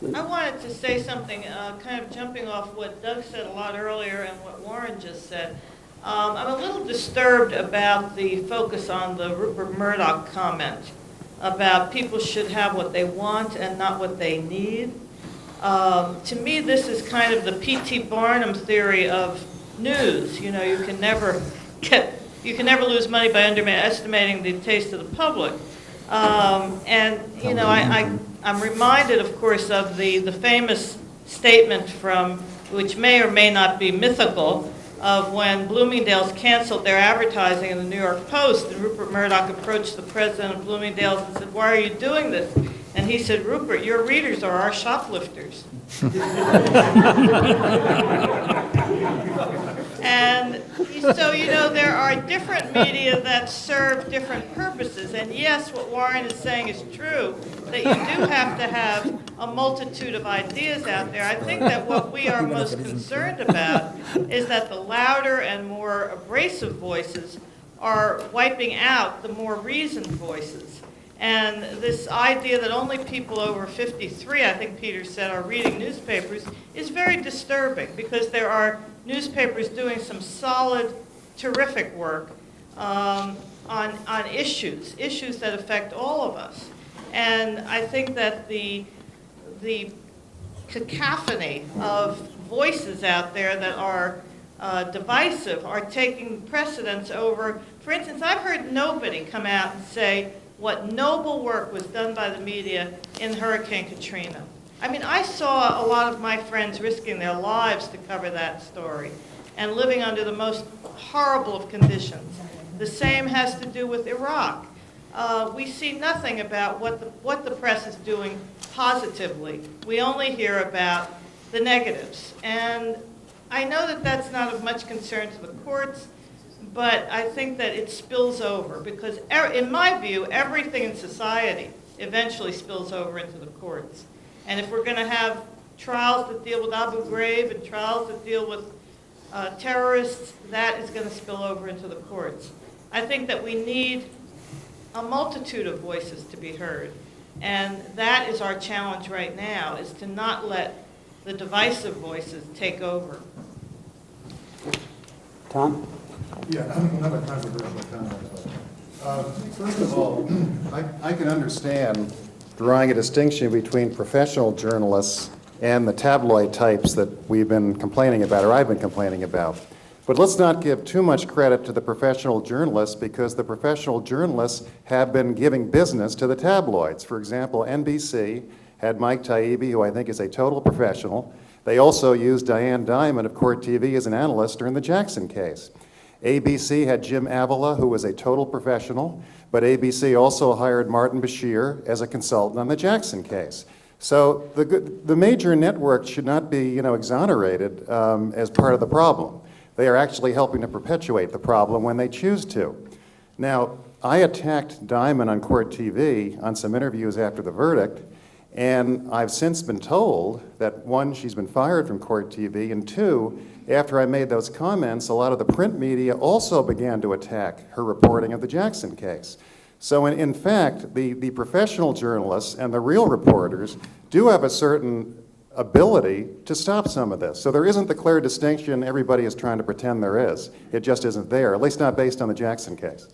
I wanted to say something, kind of jumping off what Doug said a lot earlier and what Warren just said. I'm a little disturbed about the focus on the Rupert Murdoch comment about people should have what they want and not what they need. To me, this is kind of the P.T. Barnum theory of news. You know, you can never lose money by underestimating the taste of the public. And you know, I'm reminded, of course, of the famous statement from, which may or may not be mythical, of when Bloomingdale's canceled their advertising in the New York Post, and Rupert Murdoch approached the president of Bloomingdale's and said, "Why are you doing this?" And he said, "Rupert, your readers are our shoplifters." And so, you know, there are different media that serve different purposes. And yes, what Warren is saying is true, that you do have to have a multitude of ideas out there. I think that what we are most concerned about is that the louder and more abrasive voices are wiping out the more reasoned voices. And this idea that only people over 53, I think Peter said, are reading newspapers is very disturbing, because there are newspapers doing some solid, terrific work on issues that affect all of us. And I think that the cacophony of voices out there that are divisive are taking precedence over. For instance, I've heard nobody come out and say what noble work was done by the media in Hurricane Katrina. I mean, I saw a lot of my friends risking their lives to cover that story and living under the most horrible of conditions. The same has to do with Iraq. We see nothing about what the press is doing positively. We only hear about the negatives. And I know that that's not of much concern to the courts, but I think that it spills over, because in my view, everything in society eventually spills over into the courts. And if we're going to have trials that deal with Abu Ghraib and trials that deal with terrorists, that is going to spill over into the courts. I think that we need a multitude of voices to be heard. And that is our challenge right now, is to not let the divisive voices take over. Tom? Yeah, not a controversial comment. First of all, I can understand drawing a distinction between professional journalists and the tabloid types that we've been complaining about, or I've been complaining about. But let's not give too much credit to the professional journalists, because the professional journalists have been giving business to the tabloids. For example, NBC had Mike Taibbi, who I think is a total professional. They also used Diane Diamond of Court TV as an analyst during the Jackson case. ABC had Jim Avila, who was a total professional, but ABC also hired Martin Bashir as a consultant on the Jackson case. So the major networks should not be, exonerated as part of the problem. They are actually helping to perpetuate the problem when they choose to. Now, I attacked Diamond on Court TV on some interviews after the verdict, and I've since been told that, one, she's been fired from Court TV, and two, after I made those comments, a lot of the print media also began to attack her reporting of the Jackson case. So in fact, the professional journalists and the real reporters do have a certain ability to stop some of this. So there isn't the clear distinction everybody is trying to pretend there is. It just isn't there, at least not based on the Jackson case.